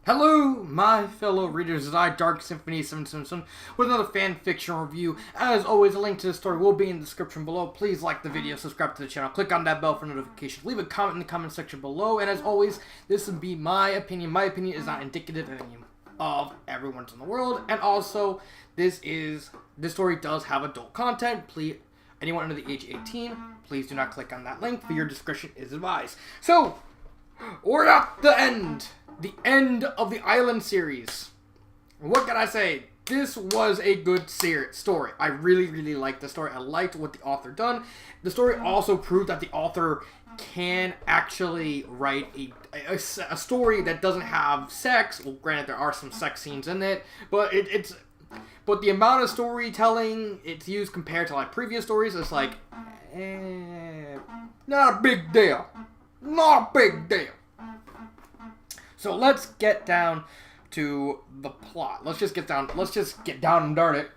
Hello, my fellow readers, it's I, Dark Symphony 777, with another fan fiction review. As always, a link to the story will be in the description below. Please like the video, subscribe to the channel, click on that bell for notifications, leave a comment in the comment section below, and as always, this would be my opinion. My opinion is not indicative of everyone's in the world, and also, this story does have adult content. Please, anyone under the age of 18, please do not click on that link, for your discretion is advised. So, we're at the end. The end of the Island series. What can I say? This was a good story. I really liked the story. I liked what the author done. The story also proved that the author can actually write a story that doesn't have sex. Well, granted, there are some sex scenes in it, but but the amount of storytelling it's used compared to like previous stories is like, not a big deal. Not a big deal. So let's get down to the plot. Let's just get down and darn it.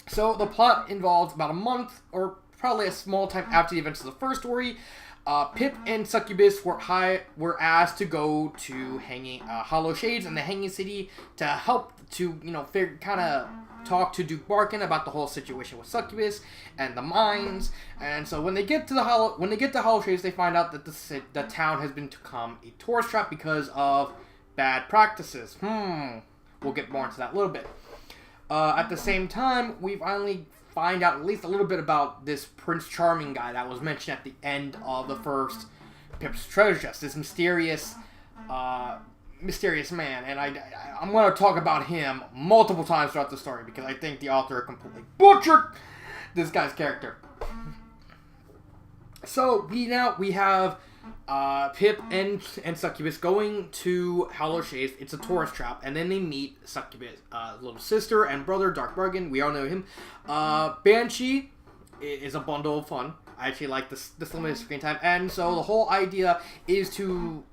So the plot involves about a month, or probably a small time after the events of the first story. Pip and Succubus were asked to go to Hollow Shades in the Hanging City to help to kind of talk to Duke Barkin about the whole situation with Succubus and the mines. And so when they get to Hollow Shades, they find out that the town has become a tourist trap because of bad practices. We'll get more into that a little bit. At the same time, we finally find out at least a little bit about this Prince Charming guy that was mentioned at the end of the first Pip's Treasure Chest. This mysterious man, and I'm going to talk about him multiple times throughout the story because I think the author completely butchered this guy's character. So we have Pip and Succubus going to Hollow Shades. It's a tourist trap, and then they meet Succubus' little sister and brother, Dark Bargain. We all know him. Banshee is a bundle of fun. I actually like this limited screen time, and so the whole idea is to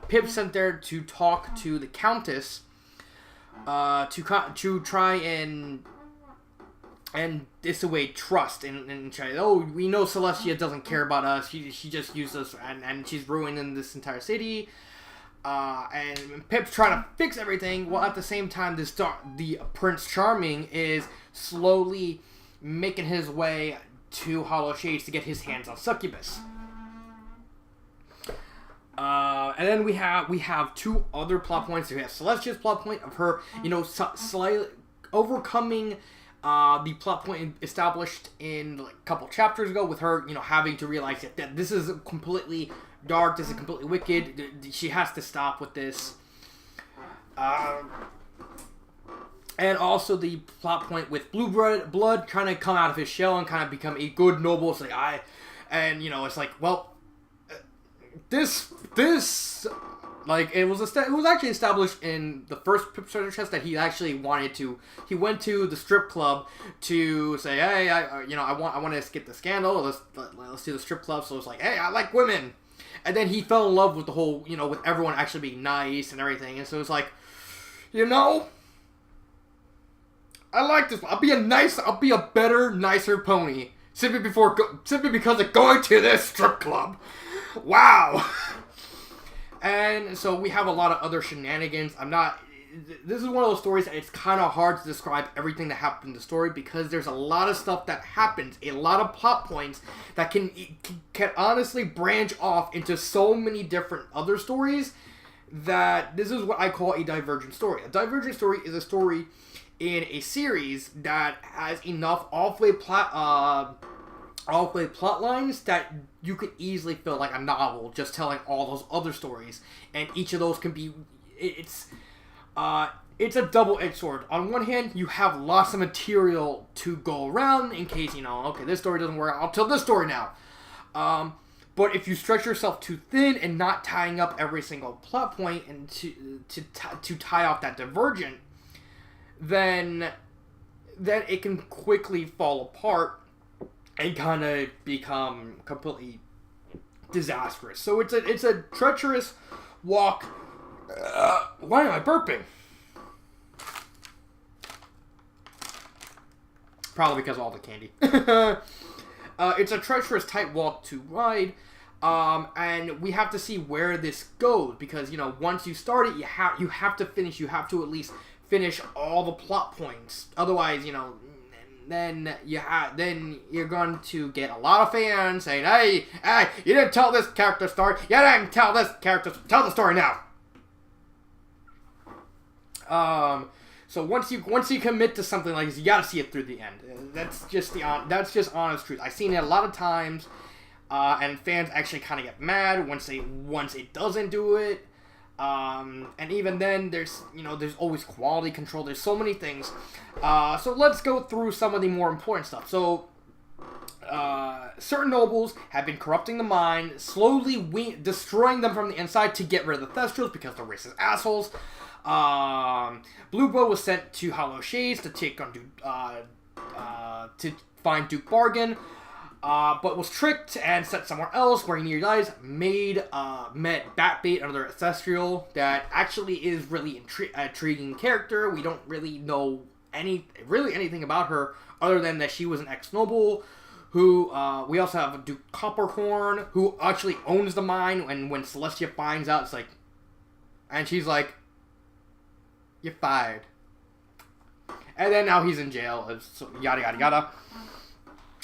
Pip sent there to talk to the Countess to try and dissuade trust and try. Oh, we know Celestia doesn't care about us. She just used us and she's ruining this entire city. And Pip's trying to fix everything while at the same time the Prince Charming is slowly making his way to Hollow Shades to get his hands on Succubus. And then we have two other plot points. We have Celestia's plot point of her, slightly overcoming the plot point established in like a couple chapters ago with her, having to realize that this is completely dark, this is completely wicked. She has to stop with this. And also the plot point with Blue Blood trying to come out of his shell and kind of become a good noble. It's like it's like, well, this like it was actually established in the first Pip Treasure Chest that he actually wanted to. He went to the strip club to say, hey, I want to escape the scandal. Let's do the strip club. So it's like, hey, I like women, and then he fell in love with the whole, with everyone actually being nice and everything. And so it's like, I like this. I'll be a better, nicer pony simply because of going to this strip club. Wow. And so we have a lot of other shenanigans. This is one of those stories that it's kind of hard to describe everything that happened in the story because there's a lot of stuff that happens, a lot of plot points that can honestly branch off into so many different other stories that this is what I call a divergent story. A divergent story is a story in a series that has enough off-way plot lines that you could easily feel like a novel just telling all those other stories, and each of those can be it's a double-edged sword. On one hand, you have lots of material to go around in case okay, this story doesn't work, I'll tell this story now. But if you stretch yourself too thin and not tying up every single plot point and to tie off that divergent, then it can quickly fall apart and kind of become completely disastrous. So it's a treacherous walk. Why am I burping? Probably because of all the candy. It's a treacherous tight walk to ride. And we have to see where this goes, because once you start it, you have to finish. You have to at least finish all the plot points. Otherwise, then you're going to get a lot of fans saying, "Hey, you didn't tell this character story. You didn't tell this character. Tell the story now." So once you commit to something like this, you gotta see it through the end. That's just honest truth. I've seen it a lot of times, and fans actually kind of get mad once it doesn't do it. And even then, there's always quality control. There's so many things. So let's go through some of the more important stuff. So, certain nobles have been corrupting the mind, slowly destroying them from the inside to get rid of the Thestrals because they're racist assholes. Blue Bow was sent to Hollow Shades to take on to find Duke Bargain. But was tricked and sent somewhere else where he nearly dies. Met Batbait, another Ancestral that actually is really intriguing character. We don't really know anything about her other than that she was an ex-noble. Who we also have Duke Copperhorn, who actually owns the mine. And when Celestia finds out, it's like, and she's like, "You're fired." And then now he's in jail. Yada yada yada.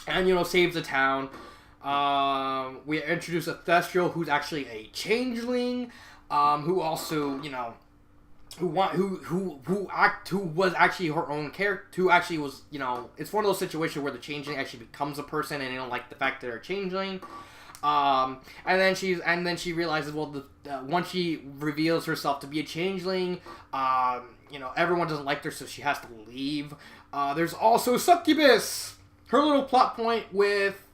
And, saves the town. We introduce a Thestral who's actually a changeling, who also, who was actually her own character, who actually was, it's one of those situations where the changeling actually becomes a person and they don't like the fact that they're a changeling. And then she realizes, well, once she reveals herself to be a changeling, everyone doesn't like her, so she has to leave. There's also Succubus. Her little plot point with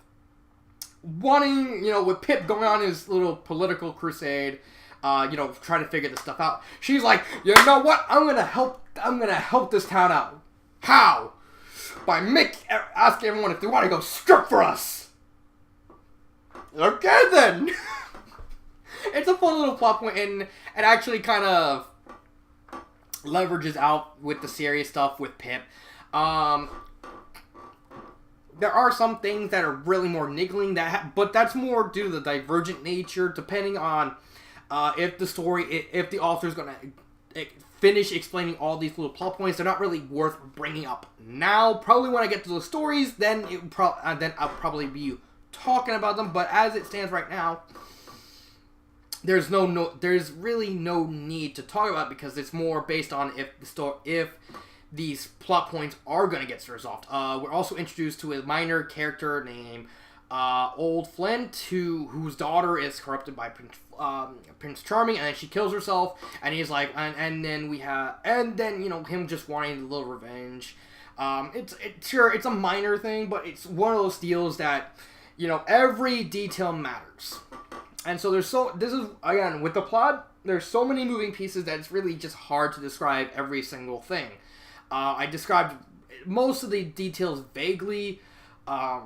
wanting, with Pip going on his little political crusade, trying to figure this stuff out. She's like, "You know what? I'm gonna help this town out. How? By asking everyone if they want to go strip for us." Okay then. It's a fun little plot point, and it actually kind of leverages out with the serious stuff with Pip. There are some things that are really more niggling, but that's more due to the divergent nature, depending on if the author's going to finish explaining all these little plot points. They're not really worth bringing up now. Probably when I get to the stories, then I'll probably be talking about them. But as it stands right now, there's really no need to talk about it, because it's more based on if these plot points are going to get resolved. We're also introduced to a minor character named Old Flint, whose daughter is corrupted by Prince Charming, and then she kills herself. And he's like, and then him just wanting a little revenge. It's a minor thing, but it's one of those deals that every detail matters. And so this is again with the plot. There's so many moving pieces that it's really just hard to describe every single thing. I described most of the details vaguely, but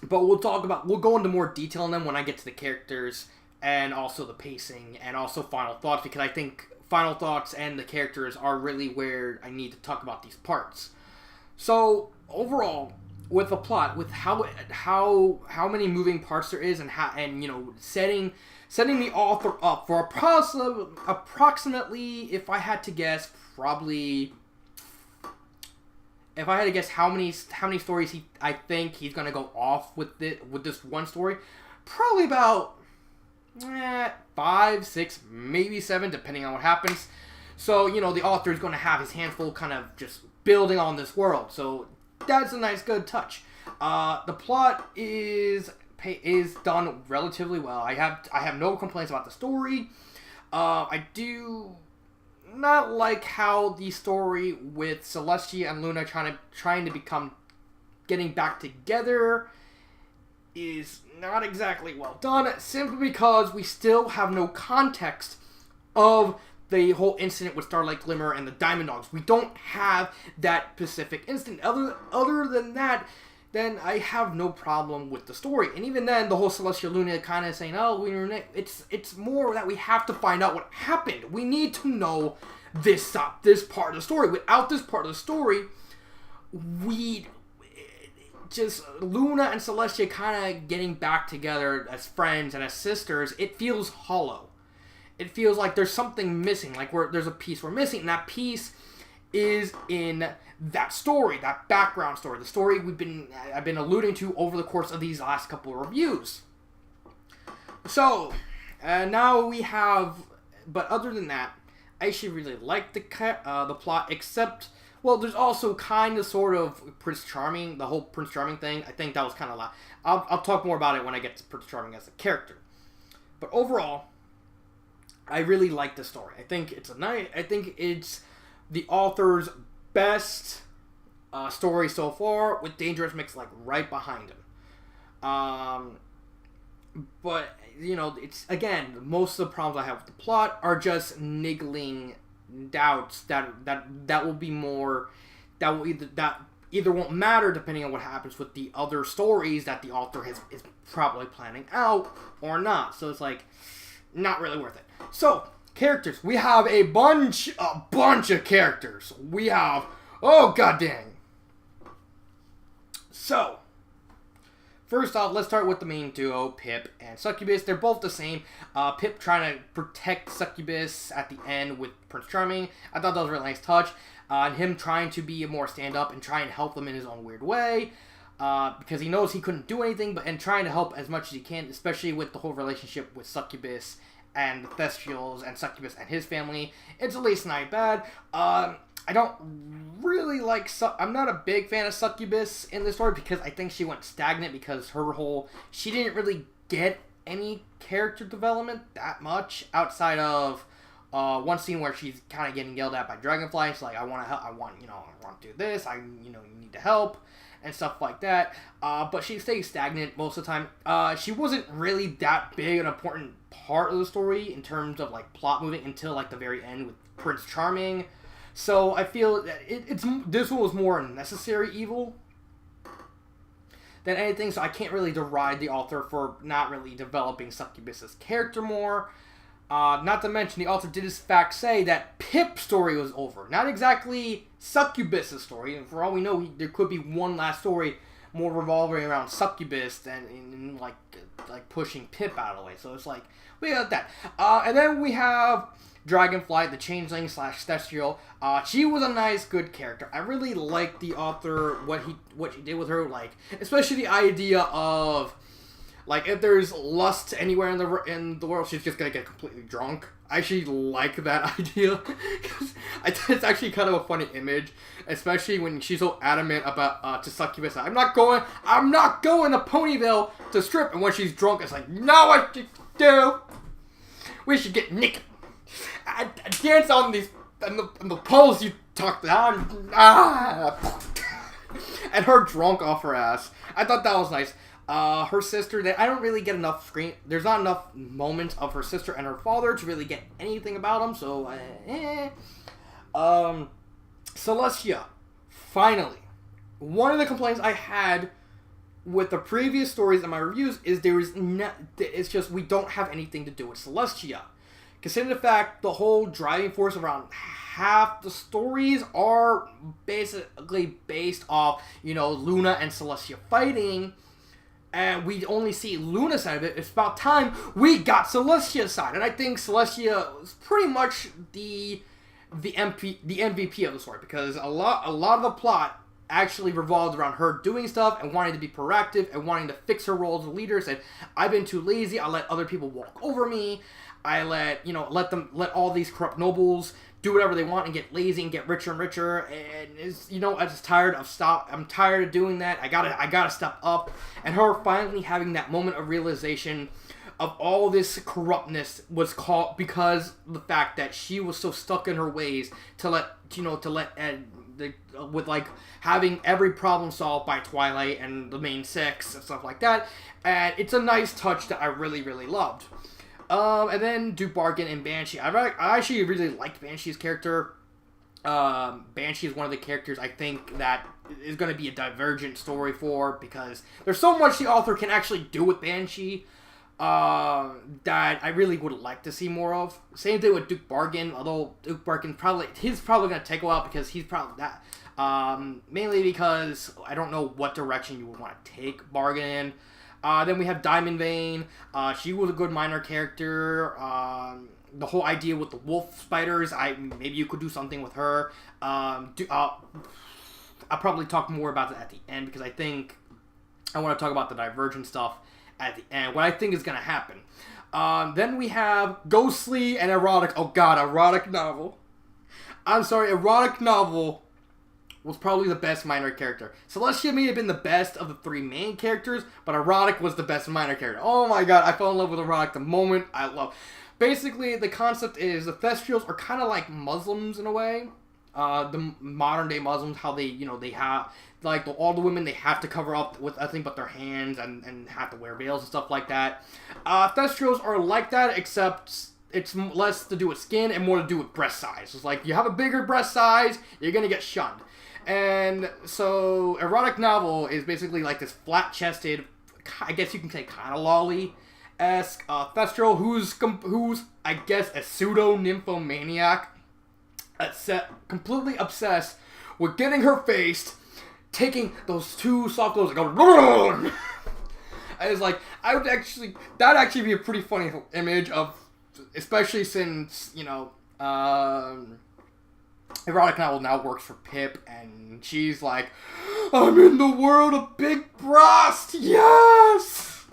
we'll go into more detail on them when I get to the characters and also the pacing and also final thoughts, because I think final thoughts and the characters are really where I need to talk about these parts. So overall, with the plot, with how many moving parts there is, and setting the author up for approximately, if I had to guess, how many stories I think he's gonna go off with this one story, probably about 5, 6, maybe 7, depending on what happens. So the author is gonna have his hands full, kind of just building on this world. So that's a nice, good touch. The plot is done relatively well. I have no complaints about the story. I do not like how the story with Celestia and Luna trying to getting back together is not exactly well done, simply because we still have no context of the whole incident with Starlight Glimmer and the Diamond Dogs. We don't have that specific incident. Other than that, then I have no problem with the story. And even then, the whole Celestia Luna kind of saying, "Oh, it's more that we have to find out what happened. We need to know this part of the story. Without this part of the story, just Luna and Celestia kind of getting back together as friends and as sisters, it feels hollow. It feels like there's something missing, like there's a piece we're missing, and that piece is in that story, that background story, the story I've been alluding to over the course of these last couple of reviews. So, now we have, but other than that, I actually really like the plot, except, well, there's also kind of sort of Prince Charming, the whole Prince Charming thing. I think that was kind of loud. I'll talk more about it when I get to Prince Charming as a character. But overall, I really like the story. I think it's the author's best story so far, with Dangerous Mix like right behind him. But it's, again, most of the problems I have with the plot are just niggling doubts that will be more that either won't matter depending on what happens with the other stories that the author is probably planning out or not. So it's like not really worth it. So, characters. We have a bunch of characters. We have, oh god dang. So, first off, let's start with the main duo, Pip and Succubus. They're both the same. Pip trying to protect Succubus at the end with Prince Charming. I thought that was a really nice touch. And him trying to be more stand-up and try and help them in his own weird way. Because he knows he couldn't do anything, and trying to help as much as he can, especially with the whole relationship with Succubus and the Thestrials and Succubus and his family. It's at least not bad. I don't really like... I'm not a big fan of Succubus in this story because I think she went stagnant because she didn't really get any character development that much outside of one scene where she's kind of getting yelled at by Dragonfly. She's like, I want to help. I want to do this. You need to help and stuff like that. But she stays stagnant most of the time. She wasn't really that big an important part of the story in terms of like plot moving until like the very end with Prince Charming. So I feel that this one was more a necessary evil than anything. So I can't really deride the author for not really developing Succubus's character more. Not to mention, the author did in fact say that Pip's story was over. Not exactly Succubus's story. And for all we know, there could be one last story more revolving around Succubus than like pushing Pip out of the way. So it's like, we got that. And then we have Dragonfly, the changeling / Thestrial. She was a nice, good character. I really liked the author, what she did with her, like, especially the idea of, like, if there's lust anywhere in the world, she's just gonna get completely drunk. I actually like that idea, because it's actually kind of a funny image, especially when she's so adamant about to Succubus. I'm not going to Ponyville to strip, and when she's drunk, it's like, no, I do. We should get naked. I dance on these and the poles you talked on. And her drunk off her ass. I thought that was nice. Her sister, that I don't really get enough screen. There's not enough moments of her sister and her father to really get anything about them. So, Celestia, finally, one of the complaints I had with the previous stories in my reviews is it's just we don't have anything to do with Celestia. Considering the fact the whole driving force around half the stories are basically based off, Luna and Celestia fighting, and we only see Luna's side of it, it's about time we got Celestia's side. And I think Celestia was pretty much the MVP of the story, because a lot of the plot actually revolved around her doing stuff and wanting to be proactive and wanting to fix her role as a leader. Said, I've been too lazy, I let other people walk over me. I let all these corrupt nobles do whatever they want and get lazy and get richer and richer. And I'm just tired of doing that. I gotta step up. And her finally having that moment of realization of all this corruptness was caught because of the fact that she was so stuck in her ways with like having every problem solved by Twilight and the main six and stuff like that. And it's a nice touch that I really, really loved. And then Duke Bargain and Banshee. I actually really liked Banshee's character. Banshee is one of the characters I think that is going to be a divergent story for, because there's so much the author can actually do with Banshee that I really would like to see more of. Same thing with Duke Bargain, although Duke Bargain probably going to take a while because he's probably that. Mainly because I don't know what direction you would want to take Bargain in. Then we have Diamond Vein. She was a good minor character. The whole idea with the wolf spiders, maybe you could do something with her. I'll probably talk more about that at the end, because I think I want to talk about the Divergent stuff at the end, what I think is going to happen. Then we have Ghostly and Erotic. Oh god, Erotic Novel. I'm sorry, Erotic Novel was probably the best minor character. Celestia may have been the best of the three main characters, but Erotic was the best minor character. Oh my god, I fell in love with Erotic the moment I love. Basically, the concept is the Thestrials are kind of like Muslims in a way. The modern day Muslims, how they have, like, all the women, they have to cover up with nothing but their hands and have to wear veils and stuff like that. Thestrials are like that, except it's less to do with skin and more to do with breast size. It's like, you have a bigger breast size, you're gonna get shunned. And so, Erotic Novel is basically like this flat-chested, I guess you can say kind of lolly-esque Thestral who's, I guess, a pseudo-nymphomaniac. Completely obsessed with getting her faced, taking those two soft clothes and going, I was like, that'd actually be a pretty funny image of, especially since, Erotic Novel now works for Pip, and she's like, I'm in the world of big breast, yes!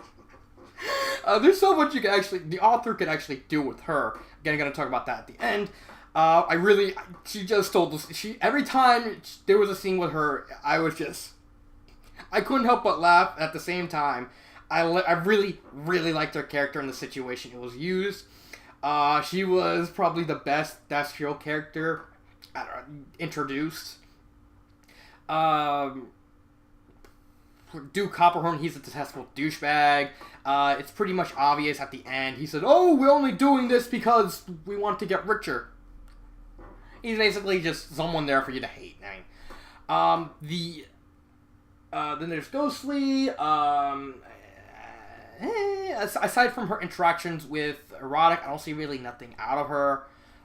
There's so much the author could actually do with her. Again, I'm going to talk about that at the end. She just told us, every time there was a scene with her, I couldn't help but laugh. At the same time, I really, really liked her character in the situation it was used. She was probably the best Thestrial character introduced. Duke Copperhorn, he's a detestable douchebag. It's pretty much obvious at the end. He said, oh, we're only doing this because we want to get richer. He's basically just someone there for you to hate. Then there's Ghostly. Aside from her interactions with Erotic, I don't see really nothing out of her.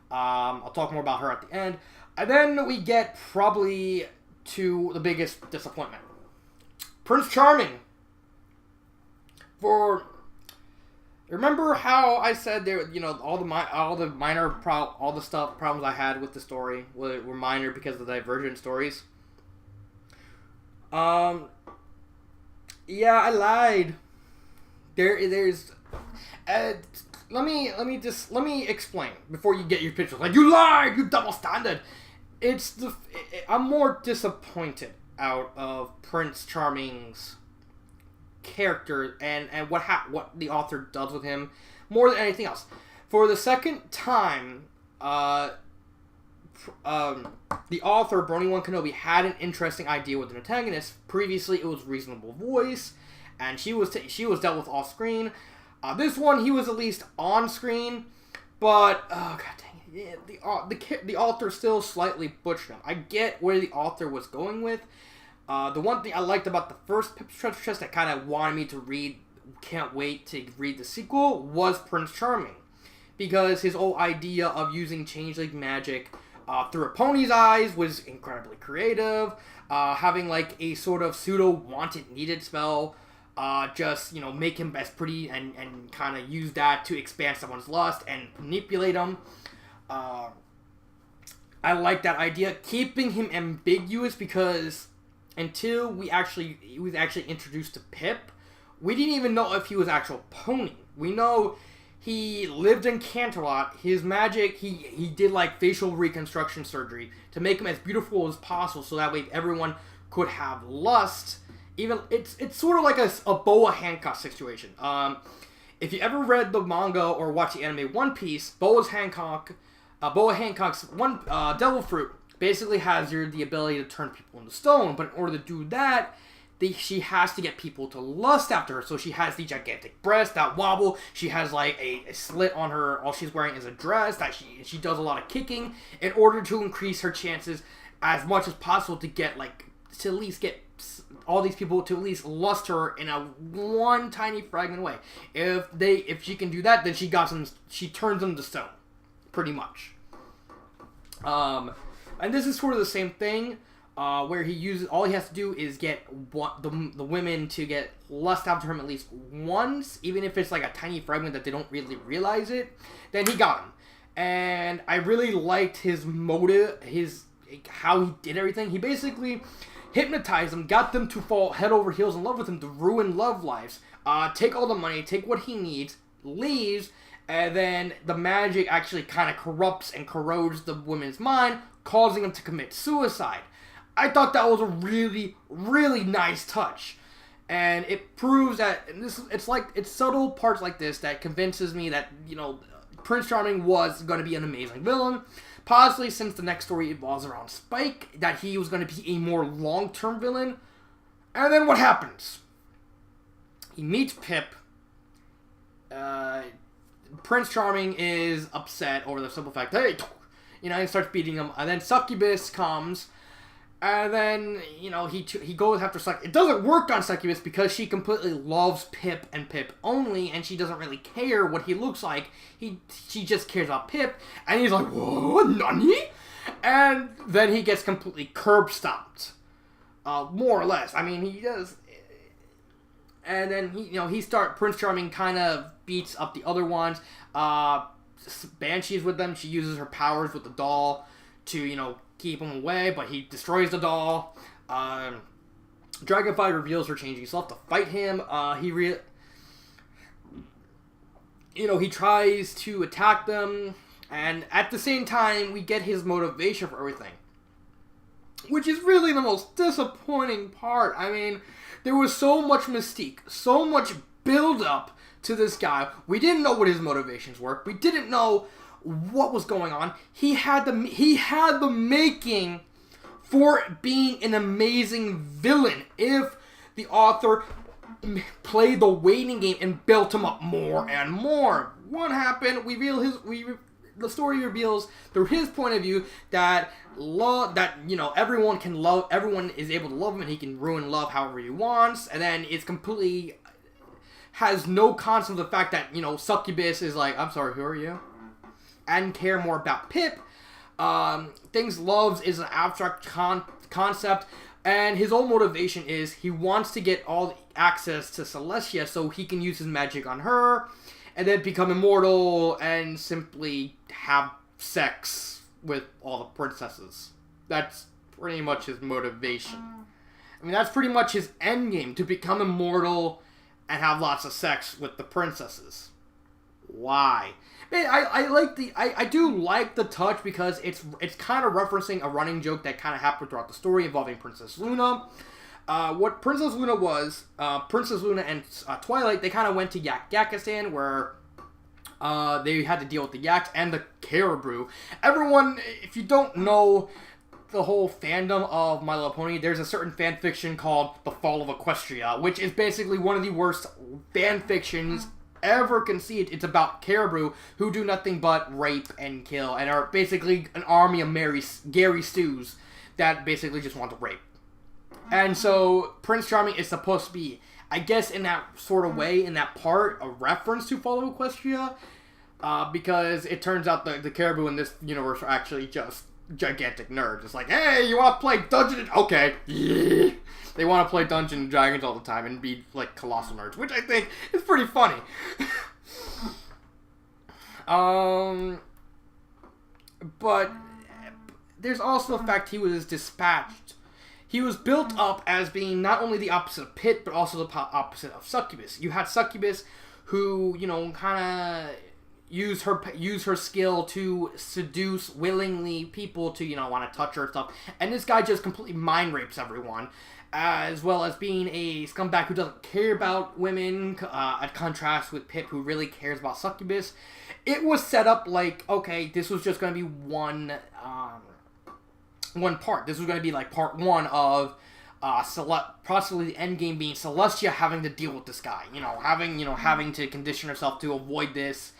I'll talk more about her at the end. And then we get probably to the biggest disappointment. Prince Charming. Remember how I said there, all the problems I had with the story were minor because of the Divergent stories. Yeah, I lied. There's. Let me explain before you get your pictures. Like, you lied, you double standard. I'm more disappointed out of Prince Charming's character and what the author does with him more than anything else. For the second time, the author, Brony-One Kenobi, had an interesting idea with an antagonist. Previously, it was Reasonable Voice, and she was dealt with off screen. This one, he was at least on screen, but oh god dang it, yeah, the author still slightly butchered him. I get where the author was going with. The one thing I liked about the first Pip's Treasure Chest that kind of wanted me to read, can't wait to read the sequel, was Prince Charming. Because his whole idea of using changeling magic through a pony's eyes was incredibly creative. Having like a sort of pseudo wanted needed spell, make him as pretty and kind of use that to expand someone's lust and manipulate them. I like that idea. Keeping him ambiguous, because until he was actually introduced to Pip, we didn't even know if he was actual pony. We know he lived in Canterlot. His magic, he did like facial reconstruction surgery to make him as beautiful as possible, so that way everyone could have lust. Even it's sort of like a Boa Hancock situation. If you ever read the manga or watch the anime One Piece, Boa Hancock's Devil Fruit basically has the ability to turn people into stone, but in order to do that, she has to get people to lust after her. So she has the gigantic breasts that wobble. She has like a slit on her. All she's wearing is a dress. That she does a lot of kicking in order to increase her chances as much as possible to get to at least get all these people to at least lust her in a one tiny fragment way. If she can do that, then she turns them to stone, pretty much. And this is sort of the same thing. where all he has to do is get the women to get lust after him at least once, even if it's like a tiny fragment that they don't really realize it, then he got him. And I really liked his motive, how he did everything. He basically hypnotized them, got them to fall head over heels in love with him, to ruin love lives, take all the money, take what he needs, leaves, and then the magic actually kind of corrupts and corrodes the woman's mind, causing them to commit suicide. I thought that was a really, really nice touch. And it proves that, and it's subtle parts like this that convinces me that, Prince Charming was going to be an amazing villain. Possibly since the next story evolves around Spike, that he was going to be a more long-term villain. And then what happens? He meets Pip. Prince Charming is upset over the simple fact, hey, he starts beating him. And then Succubus comes. And then, he goes after Succubus. It doesn't work on Succubus because she completely loves Pip and Pip only, and she doesn't really care what he looks like. She just cares about Pip, and he's like, whoa, nani? And then he gets completely curb stomped. More or less. I mean, he does. And then, Prince Charming kind of beats up the other ones. Banshee's with them. She uses her powers with the doll to, keep him away, but he destroys the doll. Dragonfly reveals her changing self to fight him. He tries to attack them, and at the same time, we get his motivation for everything, which is really the most disappointing part. I mean, there was so much mystique, so much build-up to this guy. We didn't know what his motivations were. We didn't know what was going on. He had the making for being an amazing villain if the author played the waiting game and built him up more and more. What happened? The story reveals through his point of view that everyone can love, everyone is able to love him, and he can ruin love however he wants, and then it's completely has no concept of the fact that Succubus is like, I'm sorry, who are you? And care more about Pip. Things loves is an abstract concept, and his whole motivation is he wants to get all the access to Celestia so he can use his magic on her, and then become immortal and simply have sex with all the princesses. That's pretty much his motivation. I mean, that's pretty much his end game, to become immortal and have lots of sex with the princesses. Why? I do like the touch because it's kind of referencing a running joke that kind of happened throughout the story involving Princess Luna. What Princess Luna was, Princess Luna and Twilight, they kind of went to Yakistan where they had to deal with the yaks and the caribou. Everyone, if you don't know the whole fandom of My Little Pony, there's a certain fanfiction called The Fall of Equestria, which is basically one of the worst fanfictions ever conceived. It's about caribou who do nothing but rape and kill and are basically an army of Gary Stews that basically just want to rape. And so Prince Charming is supposed to be, I guess in that sort of way, in that part, a reference to Fall of Equestria, because it turns out the caribou in this universe are actually just gigantic nerds. It's like, hey, you want to play Dungeons? Okay. Yeah. They want to play Dungeons and Dragons all the time and be like colossal nerds, which I think is pretty funny. But there's also the fact he was dispatched. He was built up as being not only the opposite of Pit, but also the opposite of Succubus. You had Succubus who, kind of use her skill to seduce willingly people to, want to touch her and stuff. And this guy just completely mind rapes everyone, as well as being a scumbag who doesn't care about women, at contrast with Pip, who really cares about Succubus. It was set up like, okay, this was just going to be one part. This was going to be like part one of possibly the end game being Celestia having to deal with this guy. Having to condition herself to avoid this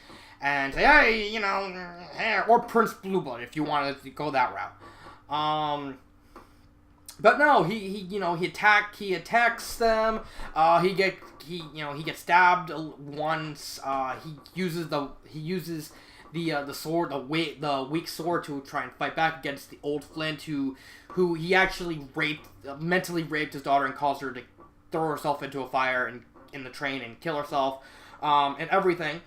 and say, hey, or Prince Blueblood if you wanted to go that route. But no, he attacks them. He gets stabbed once. He uses the sword, the weak sword to try and fight back against the old Flint, who he actually mentally raped his daughter and caused her to throw herself into a fire and in the train and kill herself, and everything.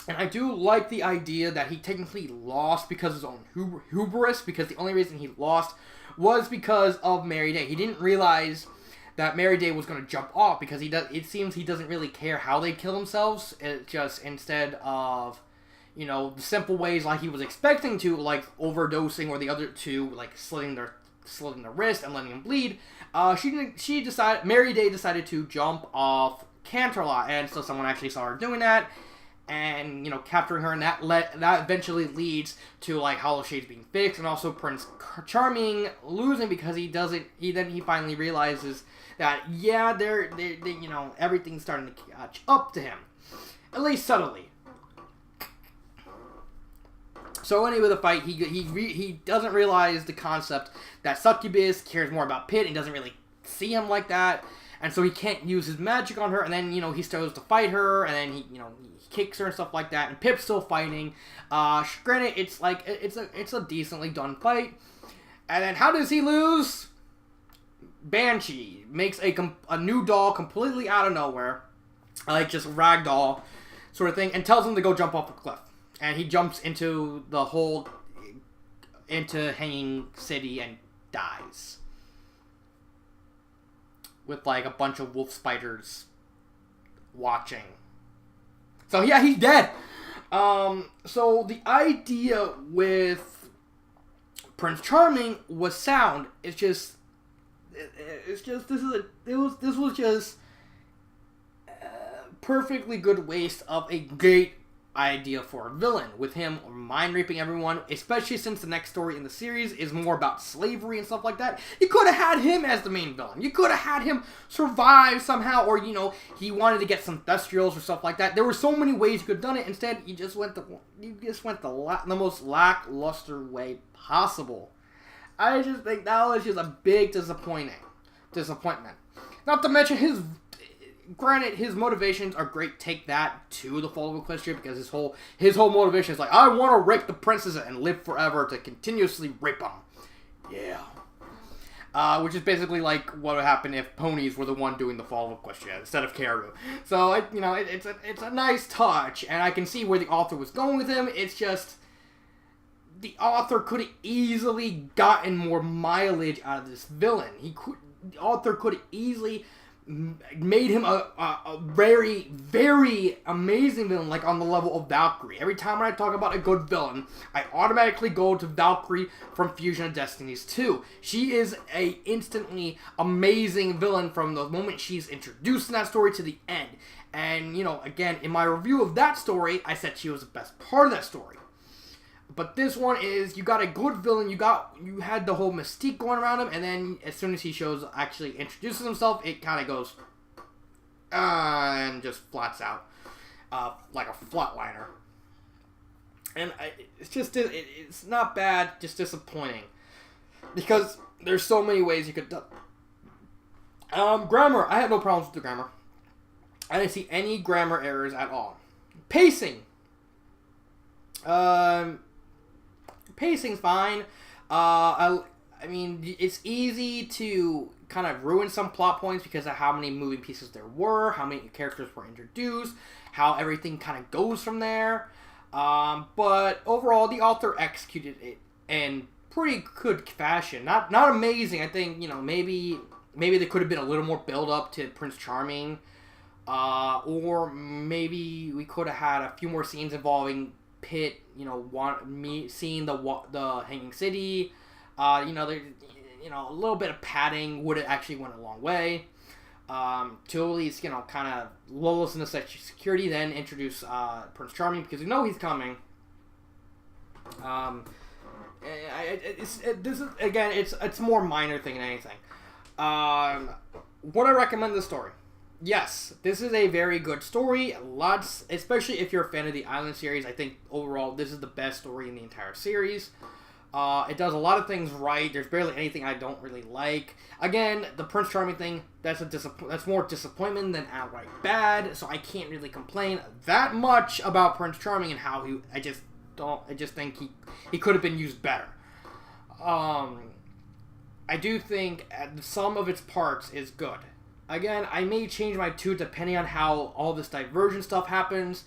And I do like the idea that he technically lost because of his own hubris, because the only reason he lost was because of Mary Day. He didn't realize that Mary Day was going to jump off, because it seems he doesn't really care how they kill themselves. It just, instead of, the simple ways like he was expecting to, like overdosing, or the other two, like slitting their wrist and letting them bleed, Mary Day decided to jump off Canterlot, and so someone actually saw her doing that, and, capturing her, and that eventually leads to, like, Hollow Shades being fixed, and also Prince Charming losing, because he finally realizes that, yeah, they're everything's starting to catch up to him. At least subtly. So anyway, the fight, he doesn't realize the concept that Succubus cares more about Pit, and doesn't really see him like that, and so he can't use his magic on her, and then, he starts to fight her, and then he kicks her and stuff like that, and Pip's still fighting. Granted, it's a decently done fight, and then how does he lose? Banshee makes a new doll completely out of nowhere, like just ragdoll sort of thing, and tells him to go jump off a cliff, and he jumps into Hanging City and dies with like a bunch of wolf spiders watching. So yeah, he's dead. So the idea with Prince Charming was sound. This was just a perfectly good waste of a great idea for a villain, with him mind raping everyone, especially since the next story in the series is more about slavery and stuff like that. You could have had him as the main villain. You could have had him survive somehow, or he wanted to get some Thestrials or stuff like that. There were so many ways you could have done it. Instead, you just went the most lackluster way possible. I just think that was just a big disappointment. Not to mention granted, his motivations are great. Take that to the Fall of Equestria, because his whole motivation is like, I want to rape the princess and live forever to continuously rape them. Yeah. Which is basically like what would happen if ponies were the one doing the Fall of Equestria instead of Karu. So it's a nice touch, and I can see where the author was going with him. It's just the author could have easily gotten more mileage out of this villain. The author could have easily made him a very, very amazing villain, like on the level of Valkyrie. Every time when I talk about a good villain, I automatically go to Valkyrie from Fusion of Destinies 2. She is a instantly amazing villain from the moment she's introduced in that story to the end. And, again, in my review of that story, I said she was the best part of that story. But this one is, you got a good villain, you had the whole mystique going around him, and then as soon as he actually introduces himself, it kind of goes, and just flats out, like a flatliner. And it's not bad, just disappointing. Because there's so many ways you could do. Grammar, I had no problems with the grammar. I didn't see any grammar errors at all. Pacing. Pacing's fine. I mean, it's easy to kind of ruin some plot points because of how many moving pieces there were, how many characters were introduced, how everything kind of goes from there. But overall, the author executed it in pretty good fashion. Not amazing. I think, maybe there could have been a little more build up to Prince Charming, or maybe we could have had a few more scenes involving Pit, seeing the Hanging City, a little bit of padding would have actually went a long way, to at least, kind of lull us into security, then introduce, Prince Charming, because he's coming. It's more minor thing than anything. Would I recommend this story? Yes, this is a very good story. Especially if you're a fan of the Island series. I think overall this is the best story in the entire series. It does a lot of things right. There's barely anything I don't really like. Again, the Prince Charming thing, that's more disappointment than outright bad, so I can't really complain that much about Prince Charming and how I just think he could have been used better. I do think some of its parts is good. Again, I may change my tune depending on how all this divergent stuff happens.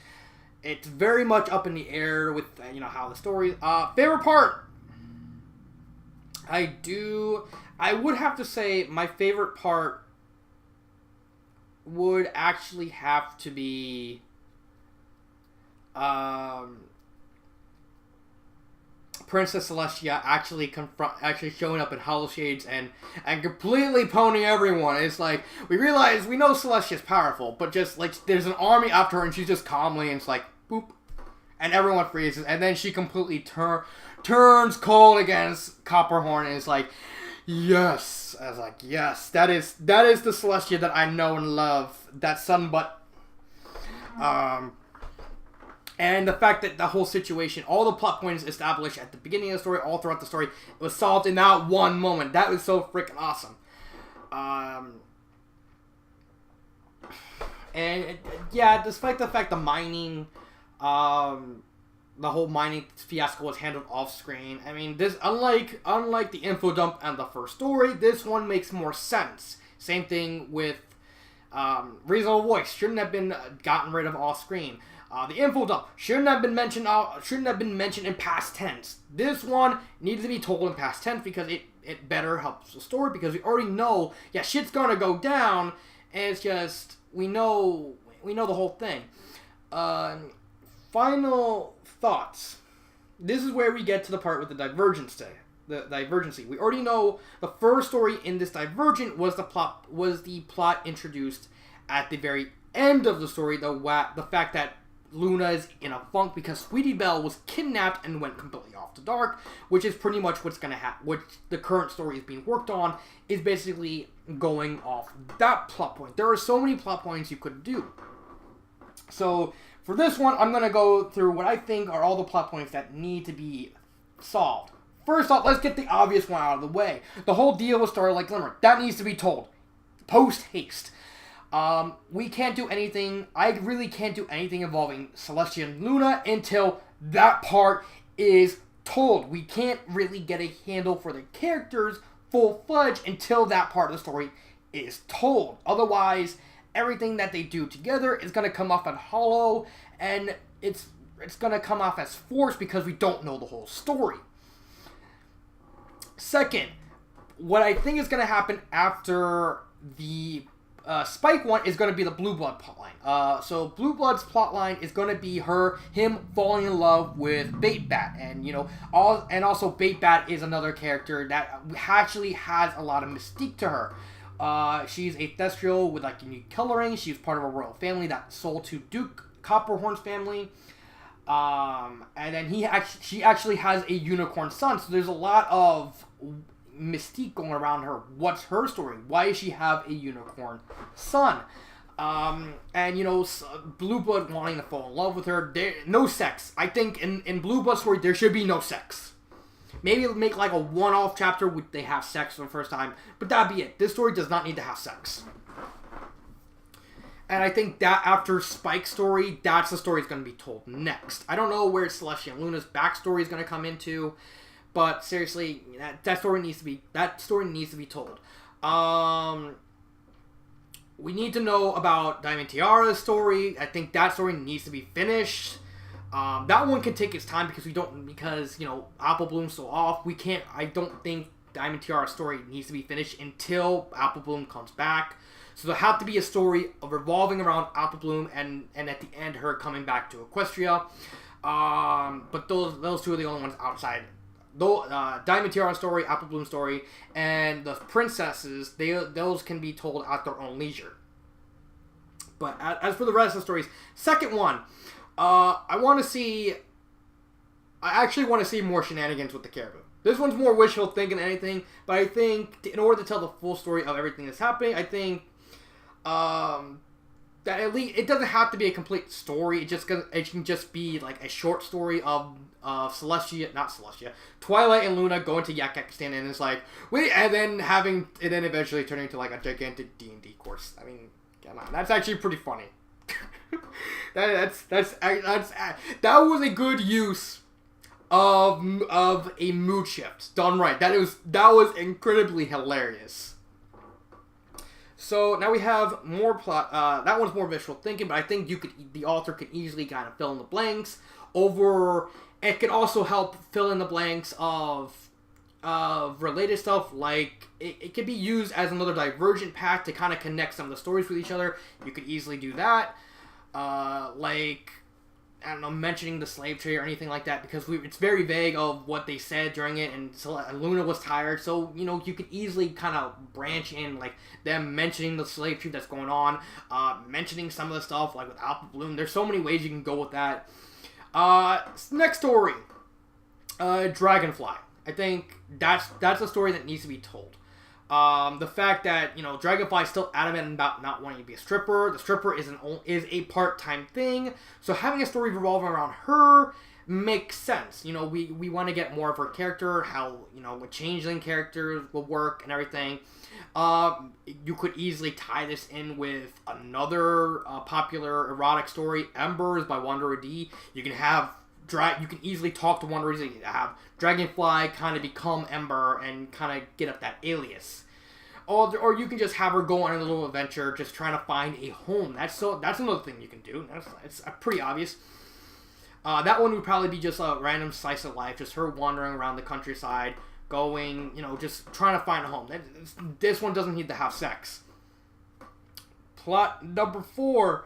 It's very much up in the air with, how the story... favorite part? I would have to say my favorite part would actually have to be... Princess Celestia actually showing up in Hollow Shades and completely ponying everyone. It's like, we know Celestia's powerful, but just, like, there's an army after her and she's just calmly, and it's like, boop. And everyone freezes, and then she completely turns cold against Copperhorn, and it's like, yes. I was like, yes, that is the Celestia that I know and love. That sunbutt. And the fact that the whole situation, all the plot points established at the beginning of the story, all throughout the story, was solved in that one moment. That was so freaking awesome. Despite the fact the mining, the whole mining fiasco was handled off screen. I mean, this unlike the info dump and the first story, this one makes more sense. Same thing with Reasonable Voice shouldn't have been gotten rid of off screen. The info dump shouldn't have been mentioned in past tense. This one needs to be told in past tense because it better helps the story, because we already know, shit's gonna go down, and it's just we know the whole thing. Final thoughts. This is where we get to the part with the divergency. We already know the first story in this Divergent was the plot introduced at the very end of the story. The fact that Luna is in a funk because Sweetie Belle was kidnapped and went completely off the dark, which is pretty much what's going to happen. What the current story is being worked on is basically going off that plot point. There are so many plot points you could do. So for this one, I'm going to go through what I think are all the plot points that need to be solved. First off, let's get the obvious one out of the way. The whole deal with Starlight Glimmer. That needs to be told. Post haste. We can't do anything. I really can't do anything involving Celestia and Luna until that part is told. We can't really get a handle for the characters full-fledged until that part of the story is told. Otherwise, everything that they do together is going to come off as hollow, and it's going to come off as forced because we don't know the whole story. Second, what I think is going to happen after the Spike one is going to be the Blue Blood plotline. So Blue Blood's plotline is going to be him falling in love with Bait Bat, and also Bait Bat is another character that actually has a lot of mystique to her. She's a Thestral with unique coloring. She's part of a royal family that sold to Duke Copperhorn's family. And then she actually has a unicorn son. So there's a lot of mystique going around her. What's her story? Why does she have a unicorn son? Blue Blood wanting to fall in love with her. No sex. I think in Blue Blood story there should be no sex. Maybe make a one-off chapter where they have sex for the first time, but that'd be it. This story does not need to have sex. And I think that after Spike's story, that's the story that's going to be told next. I don't know where Celestia and Luna's backstory is going to come into, but seriously, that story needs to be told. We need to know about Diamond Tiara's story. I think that story needs to be finished. That one can take its time because Apple Bloom's so off. I don't think Diamond Tiara's story needs to be finished until Apple Bloom comes back. So there'll have to be a story revolving around Apple Bloom and at the end her coming back to Equestria. But those two are the only ones outside. Though Diamond Tiara story, Apple Bloom story, and the princesses, those can be told at their own leisure. But as for the rest of the stories, second one, I actually want to see more shenanigans with the Caribou. This one's more wishful thinking than anything, but I think in order to tell the full story of everything that's happening, I think that at least it doesn't have to be a complete story. It can just be like a short story of Twilight and Luna going to Yakakistan, and it's like and then eventually turning into like a gigantic D&D course. I mean, come on, that's actually pretty funny. that was a good use of a mood shift done right. That was incredibly hilarious. So now we have more plot. That one's more visual thinking, but I think the author could easily kind of fill in the blanks. It can also help fill in the blanks of related stuff. Like it could be used as another divergent path to kind of connect some of the stories with each other. You could easily do that. Like, I don't know, mentioning the slave trade or anything like that, because it's very vague of what they said during it, and Luna was tired, so, you know, you could easily kind of branch in, like, them mentioning the slave trade that's going on, mentioning some of the stuff, like, with Alpha Bloom. There's so many ways you can go with that. Next story. Dragonfly. I think that's a story that needs to be told. The fact that, you know, Dragonfly is still adamant about not wanting to be a stripper. The stripper is a part-time thing. So having a story revolving around her makes sense. You know, we want to get more of her character, how, you know, what changeling characters will work and everything. You could easily tie this in with another popular erotic story, Embers by Wanderer D. You can easily talk to Wanderer D, have Dragonfly kind of become Ember and kind of get up that alias. Or you can just have her go on a little adventure just trying to find a home. That's another thing you can do. It's pretty obvious. That one would probably be just a random slice of life, just her wandering around the countryside, going, you know, just trying to find a home. This one doesn't need to have sex. Plot number 4.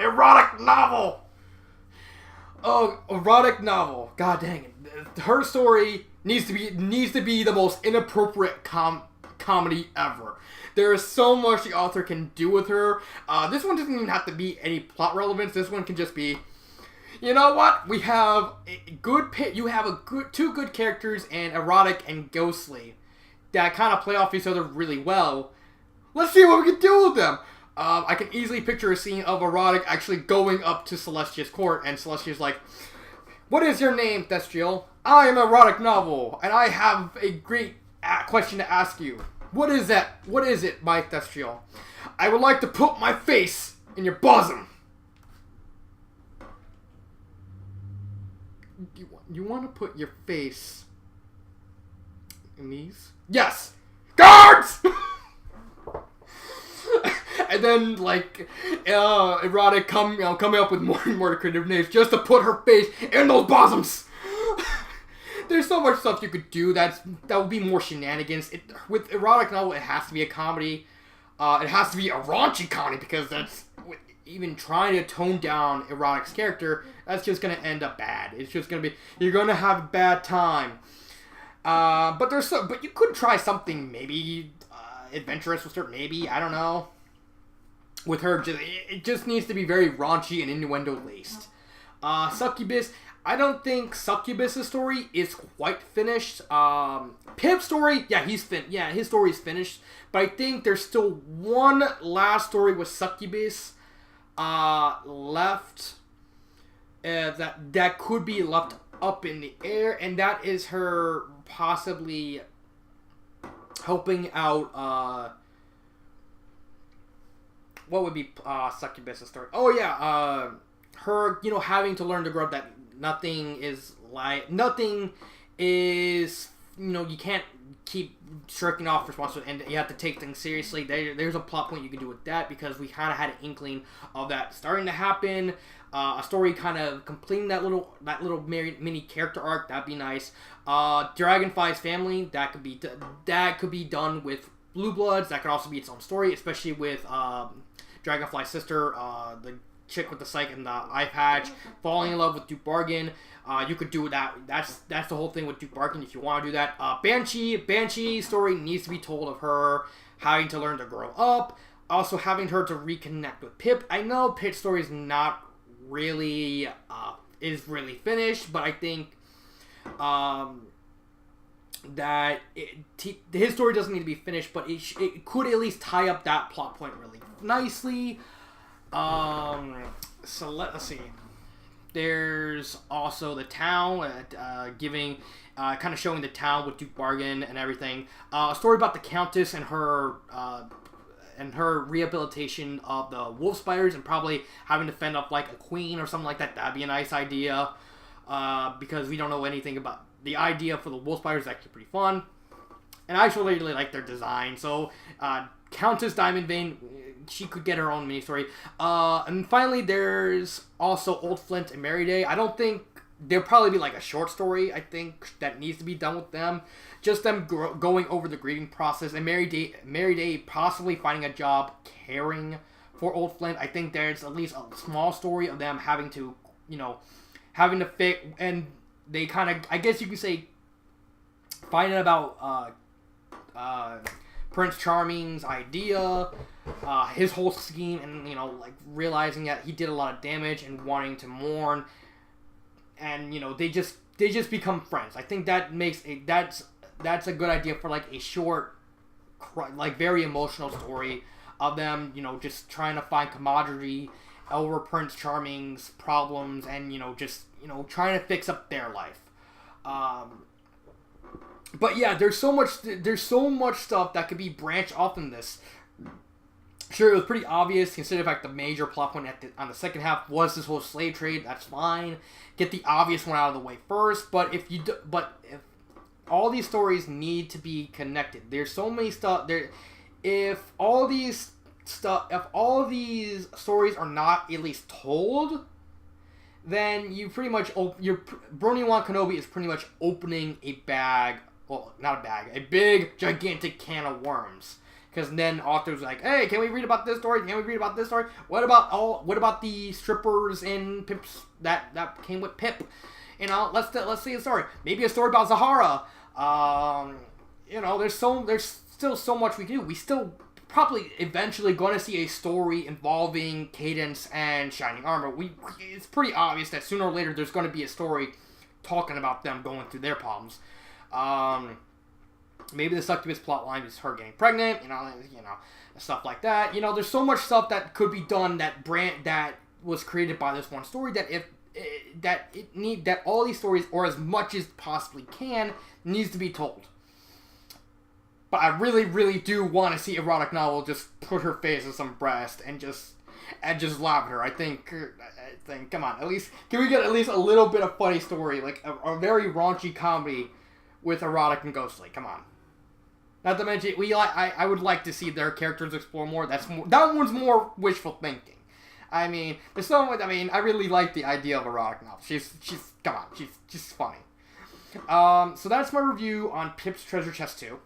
Erotic novel. Oh, erotic novel. God dang it. Her story needs to be the most inappropriate comedy ever. There is so much the author can do with her. This one doesn't even have to be any plot relevance. This one can just be, you know what? We have two good characters, and erotic and ghostly, that kind of play off each other really well. Let's see what we can do with them. I can easily picture a scene of erotic actually going up to Celestia's court, and Celestia's like, "What is your name, Thestial? I am erotic novel, and I have a great question to ask you. What is that? What is it, my Thestial? I would like to put my face in your bosom." You want to put your face in these? Yes! Guards! And then, like, erotic coming up with more and more creative names just to put her face in those bosoms. There's so much stuff you could do that would be more shenanigans. With erotic novel, it has to be a comedy. It has to be a raunchy comedy, because even trying to tone down erotic's character, that's just going to end up bad. It's just going to be, you're going to have a bad time. But you could try something maybe adventurous with her, maybe, I don't know. With her, it just needs to be very raunchy and innuendo-laced. Succubus, I don't think Succubus's story is quite finished. Pip's story, his story is finished. But I think there's still one last story with Succubus left that could be left up in the air, and that is her possibly helping out. What would be Succubus's story? Oh yeah, her, you know, having to learn to grow up, that nothing is, you know, you can't keep shirking off responsibility, and you have to take things seriously. There's a plot point you can do with that, because we kind of had an inkling of that starting to happen. A story kind of completing that little mini character arc, that'd be nice. Dragonfly's family, that could be done with Blue Bloods. That could also be its own story, especially with Dragonfly's sister, the chick with the psych and the eye patch, falling in love with Duke Bargain. You could do that. That's the whole thing with Duke Bargain, if you want to do that. Banshee's story needs to be told of her having to learn to grow up, also having her to reconnect with Pip. I know Pip's story is not really finished, but I think that his story doesn't need to be finished, but it could at least tie up that plot point really nicely. So let's see. There's also the town, giving, kind of showing the town with Duke Bargain and everything. A story about the Countess and her rehabilitation of the wolf spiders and probably having to fend off like a queen or something like that. That'd be a nice idea, because we don't know anything about the idea for the wolf spiders. Is actually pretty fun, and I actually really like their design. So, Countess Diamond Vein, she could get her own mini story. And finally, there's also Old Flint and Mary Day. I don't think there'll probably be like a short story. I think that needs to be done with them, just them going over the grieving process, and Mary Day possibly finding a job caring for Old Flint. I think there's at least a small story of them having to fit, and they kind of, I guess you could say, finding about Prince Charming's idea, his whole scheme, and like realizing that he did a lot of damage and wanting to mourn, and they just become friends. I think that makes that's a good idea for like a short, like very emotional story of them, just trying to find camaraderie over Prince Charming's problems, and just trying to fix up their life. But yeah, there's so much stuff that could be branched off in this. Sure, it was pretty obvious, considering the fact the major plot point on the second half was this whole slave trade. That's fine. Get the obvious one out of the way first. But if all these stories need to be connected, there's so many stuff there. If all these stories are not at least told, then you pretty much Brony-Wan Kenobi is pretty much opening a bag. Well, not a bag, a big, gigantic can of worms. Because then authors are like, hey, can we read about this story? Can we read about this story? What about the strippers in Pip's that came with Pip? Let's see a story. Maybe a story about Zahara. There's still so much we can do. We still probably eventually going to see a story involving Cadence and Shining Armor. It's pretty obvious that sooner or later there's going to be a story talking about them going through their problems. Maybe the succubus plotline is her getting pregnant, stuff like that. There's so much stuff that could be done that was created by this one story that all these stories, or as much as possibly can, needs to be told. But I really, really do want to see Erotic Novel just put her face in some breast and just laugh at her. I think, come on, at least can we get at least a little bit of funny story, like a very raunchy comedy with erotic and ghostly. Come on. Not to mention, I would like to see their characters explore more. That one's more wishful thinking. I mean, I really like the idea of erotic novel. She's funny. So that's my review on Pip's Treasure Chest 2.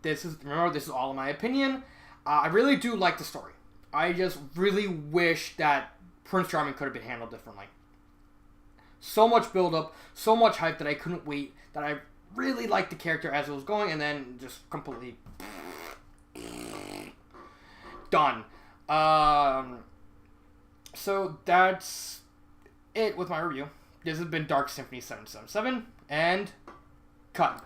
This is all in my opinion. I really do like the story. I just really wish that Prince Charming could have been handled differently. So much build-up, so much hype that I couldn't wait, that I really liked the character as it was going, and then just completely done. So that's it with my review. This has been Dark Symphony 777, and cut.